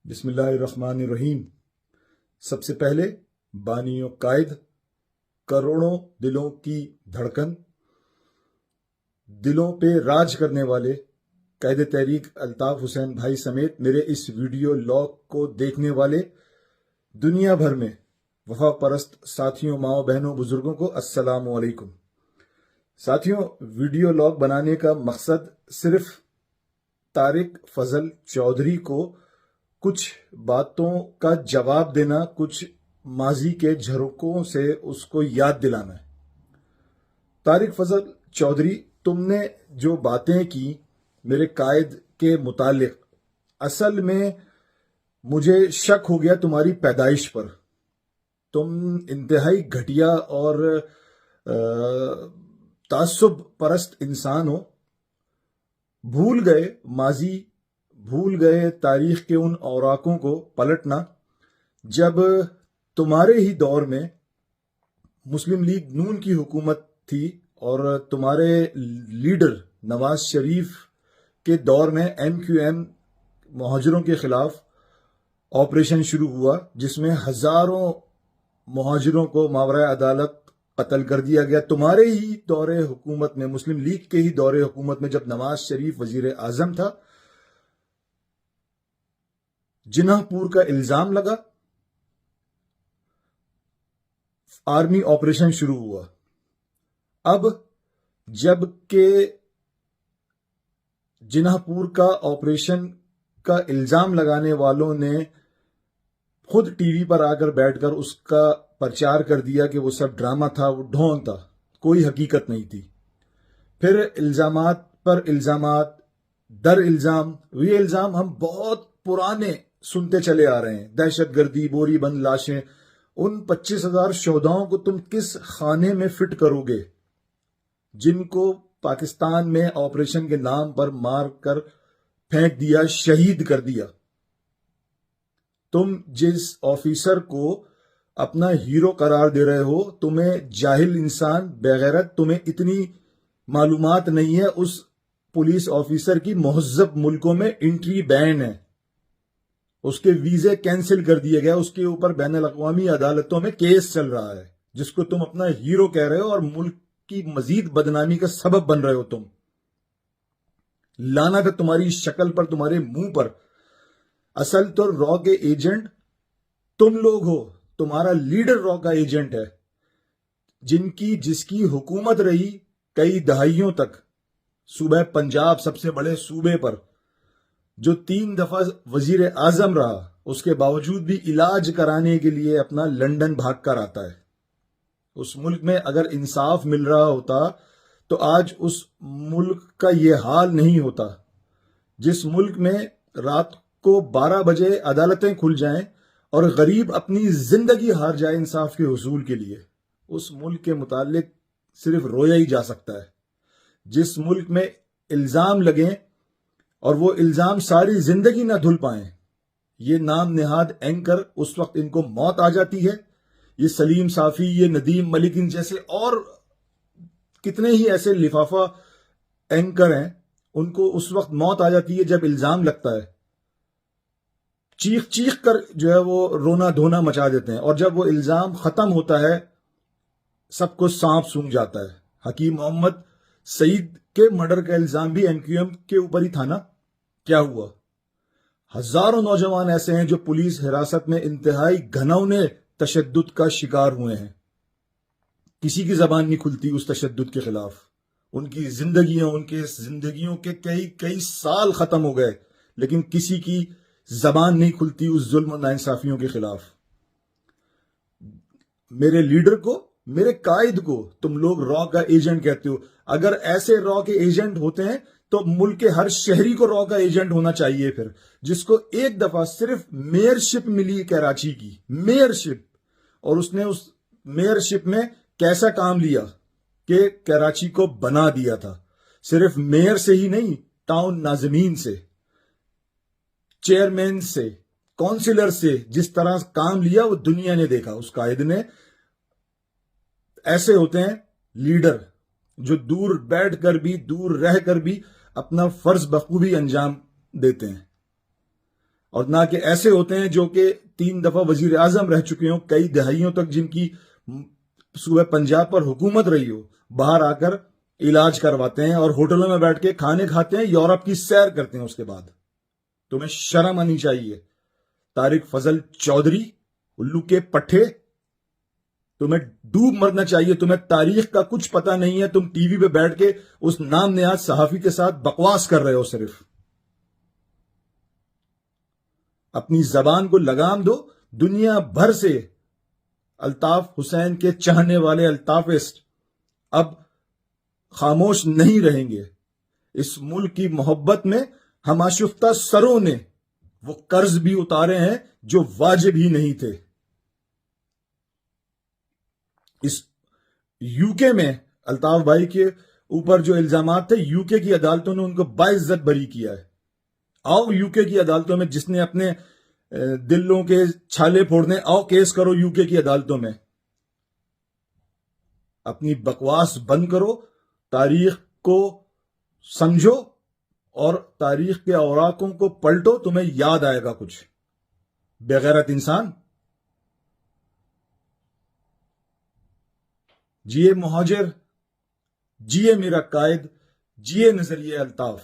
بسم اللہ الرحمن الرحیم۔ سب سے پہلے بانی و قائد، کروڑوں دلوں کی دھڑکن، دلوں پہ راج کرنے والے قائد تحریک الطاف حسین بھائی سمیت میرے اس ویڈیو لاگ کو دیکھنے والے دنیا بھر میں وفا پرست ساتھیوں، ماؤں، بہنوں، بزرگوں کو السلام علیکم۔ ساتھیوں، ویڈیو لاگ بنانے کا مقصد صرف طارق فضل چودھری کو کچھ باتوں کا جواب دینا، کچھ ماضی کے جھروکوں سے اس کو یاد دلانا ہے۔ طارق فضل چودھری، تم نے جو باتیں کی میرے قائد کے متعلق، اصل میں مجھے شک ہو گیا تمہاری پیدائش پر۔ تم انتہائی گھٹیا اور تعصب پرست انسان ہو۔ بھول گئے ماضی، بھول گئے تاریخ کے ان اوراقوں کو پلٹنا جب تمہارے ہی دور میں مسلم لیگ نون کی حکومت تھی اور تمہارے لیڈر نواز شریف کے دور میں MQM مہاجروں کے خلاف آپریشن شروع ہوا، جس میں ہزاروں مہاجروں کو ماورائے عدالت قتل کر دیا گیا۔ تمہارے ہی دور حکومت میں، مسلم لیگ کے ہی دور حکومت میں، جب نواز شریف وزیر اعظم تھا، جناح پور کا الزام لگا، آرمی آپریشن شروع ہوا۔ اب جب کہ جناح پور کا آپریشن کا الزام لگانے والوں نے خود ٹی وی پر آ کر بیٹھ کر اس کا پرچار کر دیا کہ وہ سب ڈرامہ تھا، وہ ڈھونگ تھا، کوئی حقیقت نہیں تھی، پھر الزامات پر الزامات در الزام، یہ الزام ہم بہت پرانے سنتے چلے آ رہے ہیں۔ دہشت گردی، بوری بند لاشیں، ان 25,000 شہداؤں کو تم کس خانے میں فٹ کرو گے جن کو پاکستان میں آپریشن کے نام پر مار کر پھینک دیا، شہید کر دیا؟ تم جس آفیسر کو اپنا ہیرو قرار دے رہے ہو، تمہیں جاہل انسان، بغیرت، تمہیں اتنی معلومات نہیں ہے اس پولیس آفیسر کی مہذب ملکوں میں انٹری بین ہے، اس کے ویزے کینسل کر دیے گئے، اس کے اوپر بین الاقوامی عدالتوں میں کیس چل رہا ہے، جس کو تم اپنا ہیرو کہہ رہے ہو اور ملک کی مزید بدنامی کا سبب بن رہے ہو تم۔ لعنت ہے تمہاری شکل پر، تمہارے منہ پر۔ اصل تو را کے ایجنٹ تم لوگ ہو، تمہارا لیڈر را کا ایجنٹ ہے، جس کی حکومت رہی کئی دہائیوں تک صوبہ پنجاب، سب سے بڑے صوبے پر، جو 3 دفعہ وزیر اعظم رہا، اس کے باوجود بھی علاج کرانے کے لیے اپنا لندن بھاگ کر آتا ہے۔ اس ملک میں اگر انصاف مل رہا ہوتا تو آج اس ملک کا یہ حال نہیں ہوتا۔ جس ملک میں رات کو 12 بجے عدالتیں کھل جائیں اور غریب اپنی زندگی ہار جائے انصاف کے حصول کے لیے، اس ملک کے متعلق صرف رویا ہی جا سکتا ہے۔ جس ملک میں الزام لگیں اور وہ الزام ساری زندگی نہ دھل پائیں، یہ نام نہاد اینکر اس وقت ان کو موت آ جاتی ہے۔ یہ سلیم صافی، یہ ندیم ملک، ان جیسے اور کتنے ہی ایسے لفافہ اینکر ہیں، ان کو اس وقت موت آ جاتی ہے جب الزام لگتا ہے۔ چیخ چیخ کر جو ہے وہ رونا دھونا مچا دیتے ہیں، اور جب وہ الزام ختم ہوتا ہے سب کو سانپ سونگھ جاتا ہے۔ حکیم محمد سعید کے مرڈر کا الزام بھی MQM کے اوپر ہی تھا نا؟ کیا ہوا؟ ہزاروں نوجوان ایسے ہیں جو پولیس حراست میں انتہائی گھناؤنے تشدد کا شکار ہوئے ہیں، کسی کی زبان نہیں کھلتی اس تشدد کے خلاف۔ ان کی زندگیوں کے کئی سال ختم ہو گئے، لیکن کسی کی زبان نہیں کھلتی اس ظلم و ناانصافیوں کے خلاف۔ میرے لیڈر کو، میرے قائد کو تم لوگ را کا ایجنٹ کہتے ہو۔ اگر ایسے را کے ایجنٹ ہوتے ہیں تو ملک کے ہر شہری کو را کا ایجنٹ ہونا چاہیے، پھر جس کو ایک دفعہ صرف میئرشپ ملی کراچی کی، میئرشپ، اور اس نے اس میئرشپ میں کیسا کام لیا کہ کراچی کو بنا دیا تھا۔ صرف میئر سے ہی نہیں، ٹاؤن ناظمین سے، چیئرمین سے، کونسلر سے جس طرح کام لیا وہ دنیا نے دیکھا اس قائد نے۔ ایسے ہوتے ہیں لیڈر جو دور بیٹھ کر بھی، دور رہ کر بھی اپنا فرض بخوبی انجام دیتے ہیں۔ اور نہ کہ ایسے ہوتے ہیں جو کہ 3 دفعہ وزیر اعظم رہ چکے ہوں, کئی دہائیوں تک جن کی صوبہ پنجاب پر حکومت رہی ہو, باہر آ کر علاج کرواتے ہیں اور ہوٹلوں میں بیٹھ کے کھانے کھاتے ہیں, یورپ کی سیر کرتے ہیں. اس کے بعد تمہیں شرم آنی چاہیے. طارق فضل چودھری, الو کے پٹھے, تمہیں ڈوب مرنا چاہیے. تمہیں تاریخ کا کچھ پتہ نہیں ہے. تم ٹی وی پہ بیٹھ کے اس نام نیاز صحافی کے ساتھ بکواس کر رہے ہو. صرف اپنی زبان کو لگام دو. دنیا بھر سے الطاف حسین کے چاہنے والے الطافسٹ اب خاموش نہیں رہیں گے. اس ملک کی محبت میں ہم آشفتہ سروں نے وہ قرض بھی اتارے ہیں جو واجب ہی نہیں تھے. اس یو کے میں الطاف بھائی کے اوپر جو الزامات تھے, یو کے کی عدالتوں نے ان کو باعزت بری کیا ہے. آؤ یو کے کی عدالتوں میں, جس نے اپنے دلوں کے چھالے پھوڑنے, آؤ کیس کرو یو کے کی عدالتوں میں. اپنی بکواس بند کرو, تاریخ کو سمجھو اور تاریخ کے اوراقوں کو پلٹو. تمہیں یاد آئے گا کچھ. بغیرت انسان. جیے مہاجر, جیے میرا قائد, جیے نظریہ الطاف.